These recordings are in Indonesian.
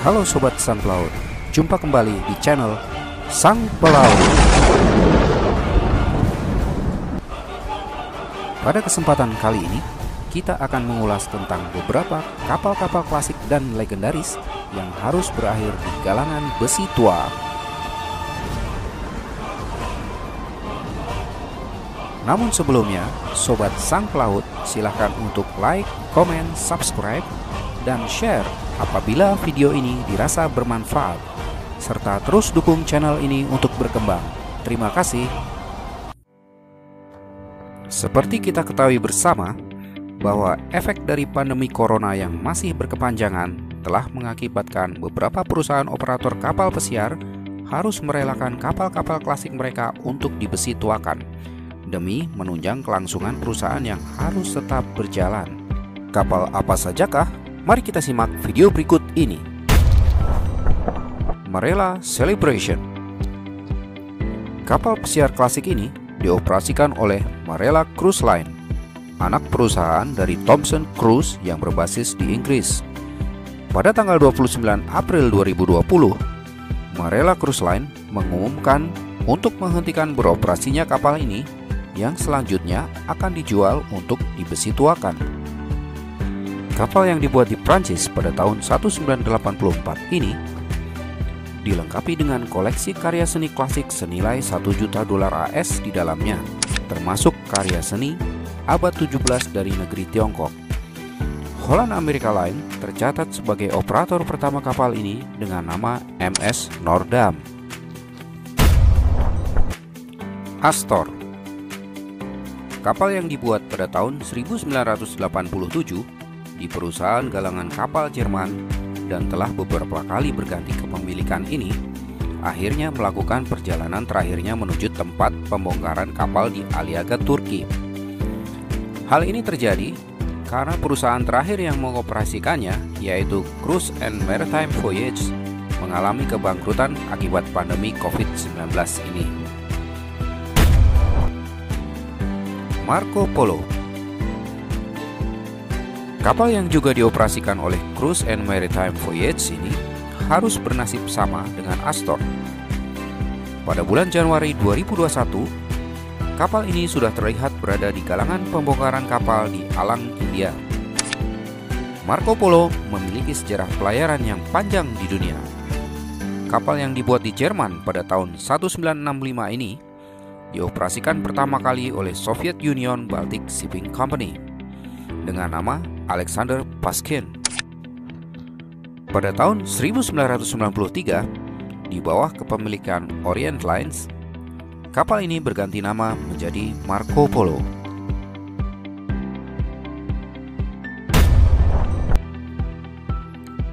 Halo Sobat Sang Pelaut, jumpa kembali di channel Sang Pelaut. Pada kesempatan kali ini, kita akan mengulas tentang beberapa kapal-kapal klasik dan legendaris yang harus berakhir di galangan besi tua. Namun sebelumnya, Sobat Sang Pelaut, silahkan untuk like, komen, subscribe, dan share apabila video ini dirasa bermanfaat, serta terus dukung channel ini untuk berkembang. Terima kasih. Seperti kita ketahui bersama, bahwa efek dari pandemi corona yang masih berkepanjangan telah mengakibatkan beberapa perusahaan operator kapal pesiar harus merelakan kapal-kapal klasik mereka untuk dibesi tuakan, demi menunjang kelangsungan perusahaan yang harus tetap berjalan. Kapal apa sajakah? Mari kita simak video berikut ini. Marella Celebration. Kapal pesiar klasik ini dioperasikan oleh Marella Cruise Line, anak perusahaan dari Thomson Cruise yang berbasis di Inggris. Pada tanggal 29 April 2020, Marella Cruise Line mengumumkan untuk menghentikan beroperasinya kapal ini yang selanjutnya akan dijual untuk dibesi tuakan. Kapal yang dibuat di Prancis pada tahun 1984 ini dilengkapi dengan koleksi karya seni klasik senilai $1 juta AS di dalamnya, termasuk karya seni abad 17 dari negeri Tiongkok. Holland America Line tercatat sebagai operator pertama kapal ini dengan nama MS Noordam. Astor. Kapal yang dibuat pada tahun 1987 di perusahaan galangan kapal Jerman dan telah beberapa kali berganti kepemilikan ini, akhirnya melakukan perjalanan terakhirnya menuju tempat pembongkaran kapal di Aliaga, Turki. Hal ini terjadi karena perusahaan terakhir yang mengoperasikannya, yaitu Cruise and Maritime Voyage, mengalami kebangkrutan akibat pandemi COVID-19 ini. Marco Polo. Kapal yang juga dioperasikan oleh Cruise and Maritime Voyage ini harus bernasib sama dengan Astor. Pada bulan Januari 2021, kapal ini sudah terlihat berada di galangan pembongkaran kapal di Alang, India. Marco Polo memiliki sejarah pelayaran yang panjang di dunia. Kapal yang dibuat di Jerman pada tahun 1965 ini dioperasikan pertama kali oleh Soviet Union Baltic Shipping Company dengan nama Alexander Paskin. Pada tahun 1993, di bawah kepemilikan Orient Lines, kapal ini berganti nama menjadi Marco Polo.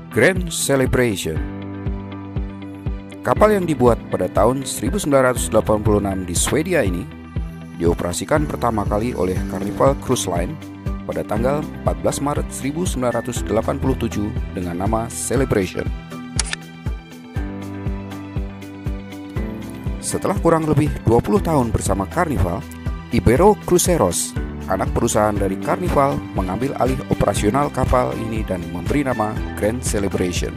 Grand Celebration. Kapal yang dibuat pada tahun 1986 di Swedia ini dioperasikan pertama kali oleh Carnival Cruise Line pada tanggal 14 Maret 1987 dengan nama Celebration. Setelah kurang lebih 20 tahun bersama Carnival, Ibero Cruceros, anak perusahaan dari Carnival, mengambil alih operasional kapal ini dan memberi nama Grand Celebration.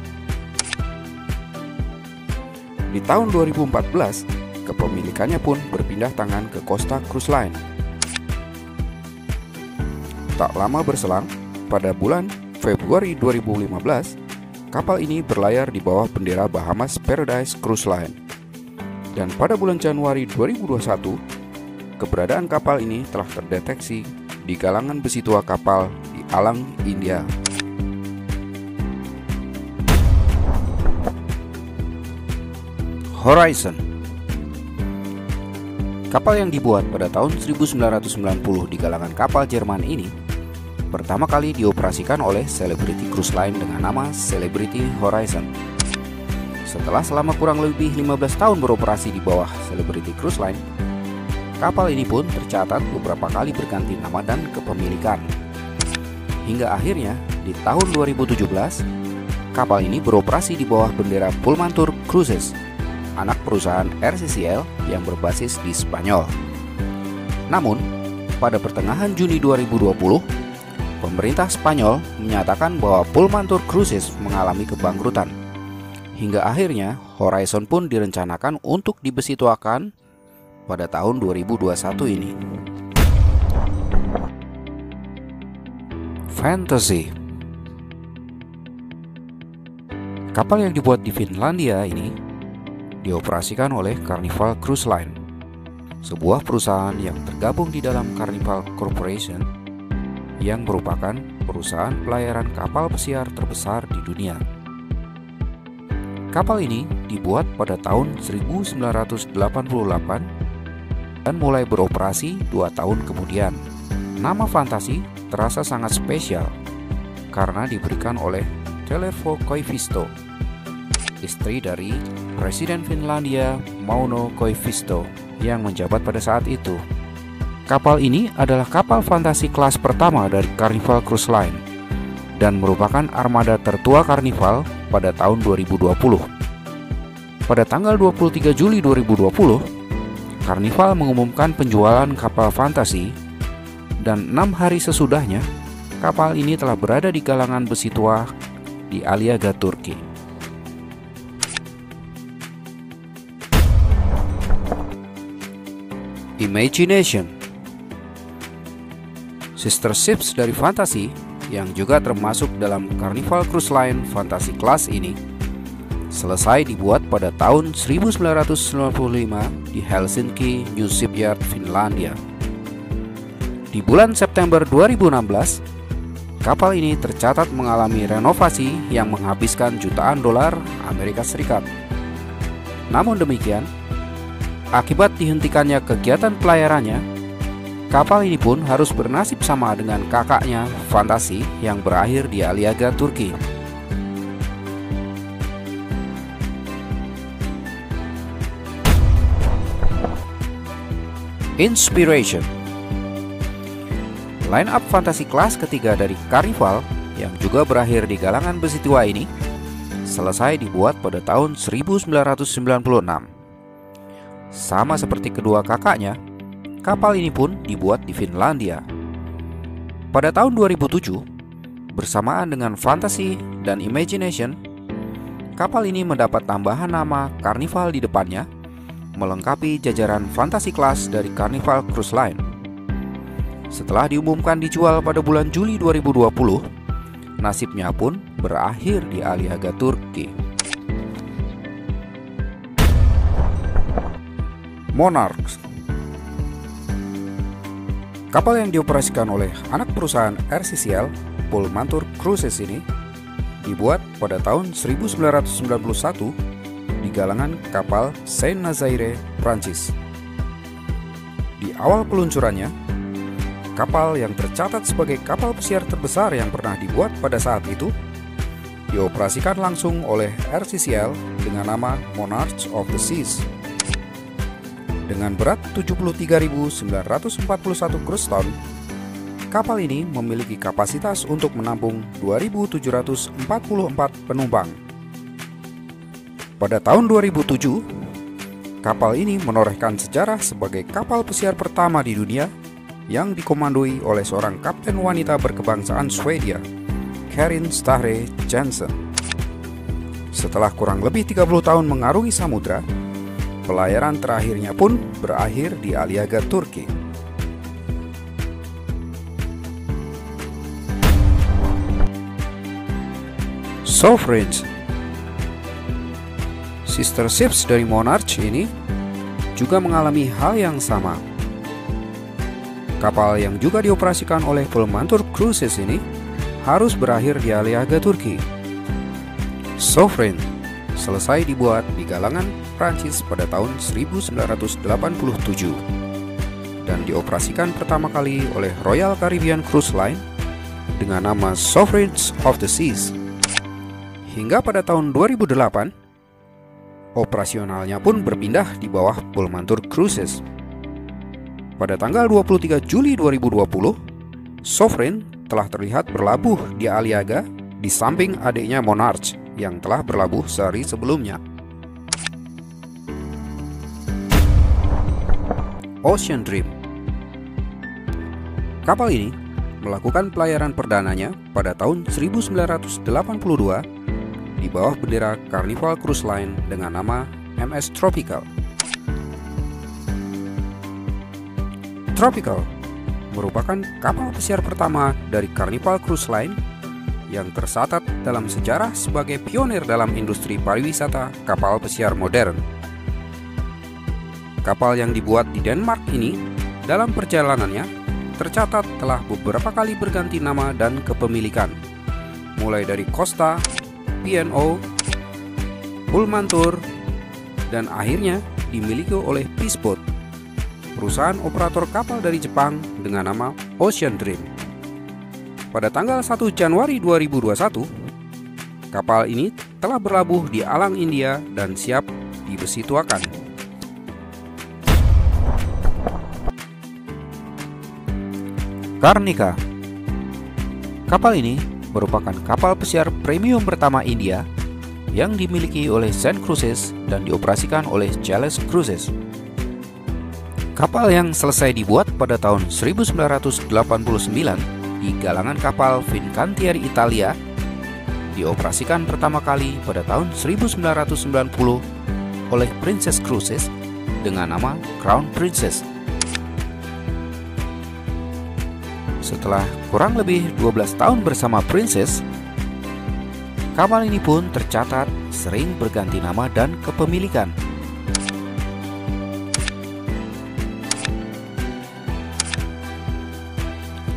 Di tahun 2014, kepemilikannya pun berpindah tangan ke Costa Cruise Line. Tak lama berselang, pada bulan Februari 2015, kapal ini berlayar di bawah bendera Bahamas Paradise Cruise Line. Dan pada bulan Januari 2021, keberadaan kapal ini telah terdeteksi di galangan besi tua kapal di Alang, India. Horizon. Kapal yang dibuat pada tahun 1990 di galangan kapal Jerman ini pertama kali dioperasikan oleh Celebrity Cruise Line dengan nama Celebrity Horizon. Setelah selama kurang lebih 15 tahun beroperasi di bawah Celebrity Cruise Line, kapal ini pun tercatat beberapa kali berganti nama dan kepemilikan. Hingga akhirnya di tahun 2017, kapal ini beroperasi di bawah bendera Pullmantur Cruises, anak perusahaan RCCL yang berbasis di Spanyol. Namun, pada pertengahan Juni 2020, pemerintah Spanyol menyatakan bahwa Pullmantur Cruises mengalami kebangkrutan Hingga akhirnya Horizon pun direncanakan untuk dibesituakan pada tahun 2021 ini. Fantasy. Kapal yang dibuat di Finlandia ini dioperasikan oleh Carnival Cruise Line, sebuah perusahaan yang tergabung di dalam Carnival Corporation yang merupakan perusahaan pelayaran kapal pesiar terbesar di dunia. Kapal ini dibuat pada tahun 1988 dan mulai beroperasi 2 tahun kemudian. Nama Fantasy terasa sangat spesial karena diberikan oleh Telefo Koivisto, istri dari Presiden Finlandia Mauno Koivisto yang menjabat pada saat itu. Kapal ini adalah kapal fantasi kelas pertama dari Carnival Cruise Line dan merupakan armada tertua Carnival pada tahun 2020. Pada tanggal 23 Juli 2020, Carnival mengumumkan penjualan kapal fantasi, dan 6 hari sesudahnya, kapal ini telah berada di galangan besi tua di Aliaga, Turki. Imagination. Sister ships dari Fantasy yang juga termasuk dalam Carnival Cruise Line Fantasy Class ini selesai dibuat pada tahun 1995 di Helsinki New Shipyard, Finlandia. Di bulan September 2016, kapal ini tercatat mengalami renovasi yang menghabiskan jutaan dolar Amerika Serikat. Namun demikian, akibat dihentikannya kegiatan pelayarannya, kapal ini pun harus bernasib sama dengan kakaknya Fantasy yang berakhir di Aliaga, Turki. Inspiration. Line up Fantasy Class ketiga dari Carnival yang juga berakhir di galangan besi tua ini selesai dibuat pada tahun 1996. Sama seperti kedua kakaknya, kapal ini pun dibuat di Finlandia. Pada tahun 2007, bersamaan dengan Fantasy dan Imagination, kapal ini mendapat tambahan nama Carnival di depannya, melengkapi jajaran Fantasy Class dari Carnival Cruise Line. Setelah diumumkan dijual pada bulan Juli 2020, nasibnya pun berakhir di Aliaga, Turki. Monarch. Kapal yang dioperasikan oleh anak perusahaan RCCL, Pullmantur Cruises ini dibuat pada tahun 1991 di galangan kapal Saint-Nazaire, Prancis. Di awal peluncurannya, kapal yang tercatat sebagai kapal pesiar terbesar yang pernah dibuat pada saat itu dioperasikan langsung oleh RCCL dengan nama Monarch of the Seas. Dengan berat 73.941 cruise ton, kapal ini memiliki kapasitas untuk menampung 2.744 penumpang. Pada tahun 2007, kapal ini menorehkan sejarah sebagai kapal pesiar pertama di dunia yang dikomandoi oleh seorang kapten wanita berkebangsaan Swedia, Karin Stahre Jensen. Setelah kurang lebih 30 tahun mengarungi samudra, pelayaran terakhirnya pun berakhir di Aliaga, Turki. Sovereign. Sister ships dari Monarch ini juga mengalami hal yang sama. Kapal yang juga dioperasikan oleh Pullmantur Cruises ini harus berakhir di Aliaga, Turki. Sovereign selesai dibuat di galangan Prancis pada tahun 1987 dan dioperasikan pertama kali oleh Royal Caribbean Cruise Line dengan nama Sovereign of the Seas. Hingga pada tahun 2008, operasionalnya pun berpindah di bawah Pullmantur Cruises. Pada tanggal 23 Juli 2020, Sovereign telah terlihat berlabuh di Aliaga di samping adiknya Monarch yang telah berlabuh sehari sebelumnya. Ocean Dream. Kapal ini melakukan pelayaran perdananya pada tahun 1982 di bawah bendera Carnival Cruise Line dengan nama MS Tropical. Tropical merupakan kapal pesiar pertama dari Carnival Cruise Line yang tercatat dalam sejarah sebagai pionir dalam industri pariwisata kapal pesiar modern. Kapal yang dibuat di Denmark ini dalam perjalanannya tercatat telah beberapa kali berganti nama dan kepemilikan, mulai dari Costa, P&O, Pullmantur, dan akhirnya dimiliki oleh Peaceboat, perusahaan operator kapal dari Jepang dengan nama Ocean Dream. Pada tanggal 1 Januari 2021, kapal ini telah berlabuh di Alang India dan siap dibesi tuakan. Carnica. Kapal ini merupakan kapal pesiar premium pertama India yang dimiliki oleh Zen Cruises dan dioperasikan oleh Jales Cruises. Kapal yang selesai dibuat pada tahun 1989 di galangan kapal Fincantieri Italia dioperasikan pertama kali pada tahun 1990 oleh Princess Cruises dengan nama Crown Princess. Setelah kurang lebih 12 tahun bersama Princess, kapal ini pun tercatat sering berganti nama dan kepemilikan.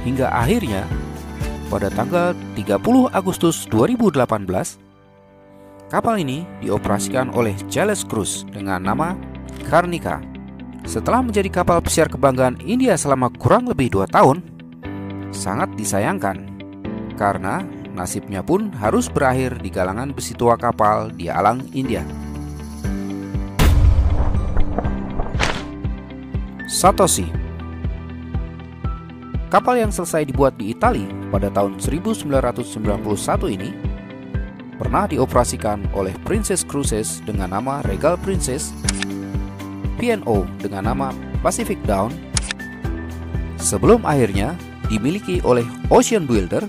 Hingga akhirnya pada tanggal 30 Agustus 2018, kapal ini dioperasikan oleh Jales Cruise dengan nama Carnica. Setelah menjadi kapal pesiar kebanggaan India selama kurang lebih 2 tahun, sangat disayangkan karena nasibnya pun harus berakhir di galangan besi tua kapal di Alang India. Satoshi. Kapal yang selesai dibuat di Italia pada tahun 1991 ini pernah dioperasikan oleh Princess Cruises dengan nama Regal Princess, P&O dengan nama Pacific Dawn, sebelum akhirnya dimiliki oleh Ocean Builder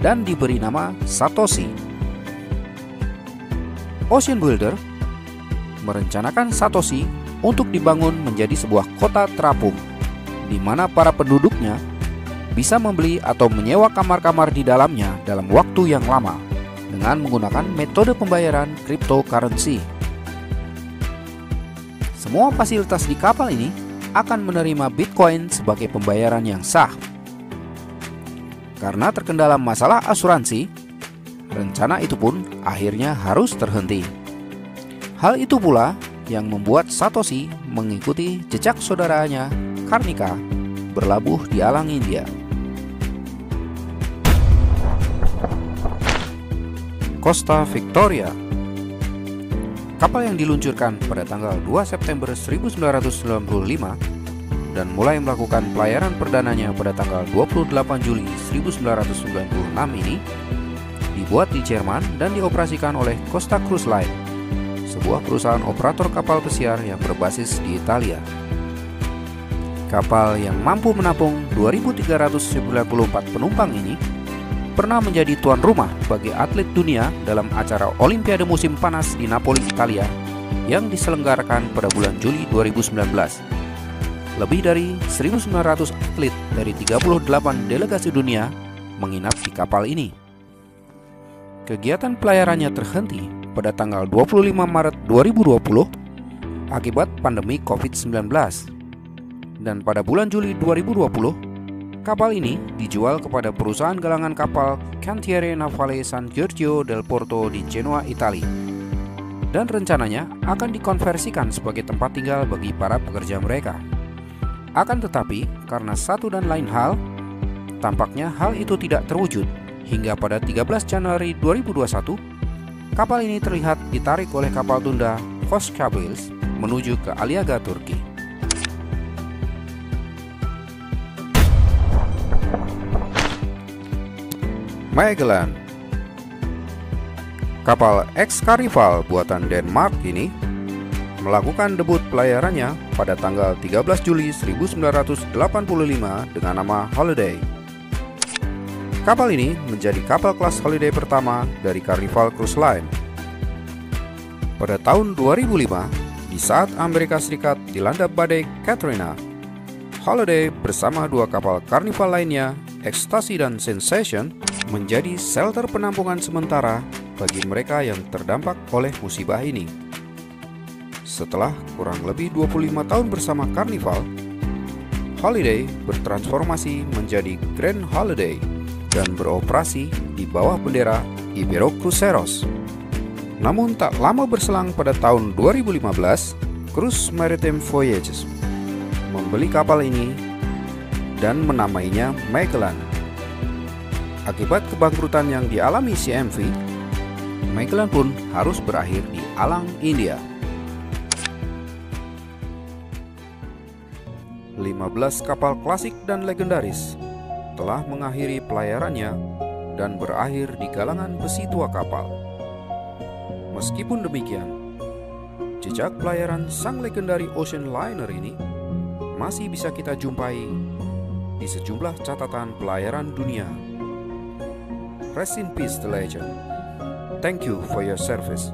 dan diberi nama Satoshi. Ocean Builder merencanakan Satoshi untuk dibangun menjadi sebuah kota terapung di mana para penduduknya bisa membeli atau menyewa kamar-kamar di dalamnya dalam waktu yang lama dengan menggunakan metode pembayaran cryptocurrency. Semua fasilitas di kapal ini akan menerima Bitcoin sebagai pembayaran yang sah. Karena terkendala masalah asuransi, rencana itu pun akhirnya harus terhenti. Hal itu pula yang membuat Satoshi mengikuti jejak saudaranya Carnica berlabuh di Alang India. Costa Victoria. Kapal yang diluncurkan pada tanggal 2 September 1995 dan mulai melakukan pelayaran perdananya pada tanggal 28 Juli 1996 ini dibuat di Jerman dan dioperasikan oleh Costa Cruise Line, sebuah perusahaan operator kapal pesiar yang berbasis di Italia. Kapal yang mampu menampung 2.394 penumpang ini pernah menjadi tuan rumah bagi atlet dunia dalam acara Olimpiade musim panas di Napoli, Italia yang diselenggarakan pada bulan Juli 2019. Lebih dari 1.900 atlet dari 38 delegasi dunia menginap di kapal ini. Kegiatan pelayarannya terhenti pada tanggal 25 Maret 2020 akibat pandemi COVID-19. Dan pada bulan Juli 2020, kapal ini dijual kepada perusahaan galangan kapal Cantiere Navale San Giorgio del Porto di Genoa, Italia. Dan rencananya akan dikonversikan sebagai tempat tinggal bagi para pekerja mereka. Akan tetapi, karena satu dan lain hal, tampaknya hal itu tidak terwujud hingga pada 13 Januari 2021, kapal ini terlihat ditarik oleh kapal tunda Voskhapels menuju ke Aliaga, Turki. Magellan. Kapal ex-Carnival buatan Denmark ini melakukan debut pelayarannya pada tanggal 13 Juli 1985 dengan nama Holiday. Kapal ini menjadi kapal kelas holiday pertama dari Carnival Cruise Line. Pada tahun 2005, di saat Amerika Serikat dilanda badai Katrina, Holiday bersama dua kapal Carnival lainnya, Ecstasy dan Sensation, menjadi shelter penampungan sementara bagi mereka yang terdampak oleh musibah ini. Setelah kurang lebih 25 tahun bersama Carnival, Holiday bertransformasi menjadi Grand Holiday dan beroperasi di bawah bendera Ibero Cruceros. Namun tak lama berselang pada tahun 2015, Cruise Maritime Voyages membeli kapal ini dan menamainya Magellan. Akibat kebangkrutan yang dialami CMV, Magellan pun harus berakhir di Alang, India. 15 kapal klasik dan legendaris telah mengakhiri pelayarannya dan berakhir di galangan besi tua kapal. Meskipun demikian, jejak pelayaran sang legendari ocean liner ini masih bisa kita jumpai di sejumlah catatan pelayaran dunia. Rest in peace the legend. Thank you for your service.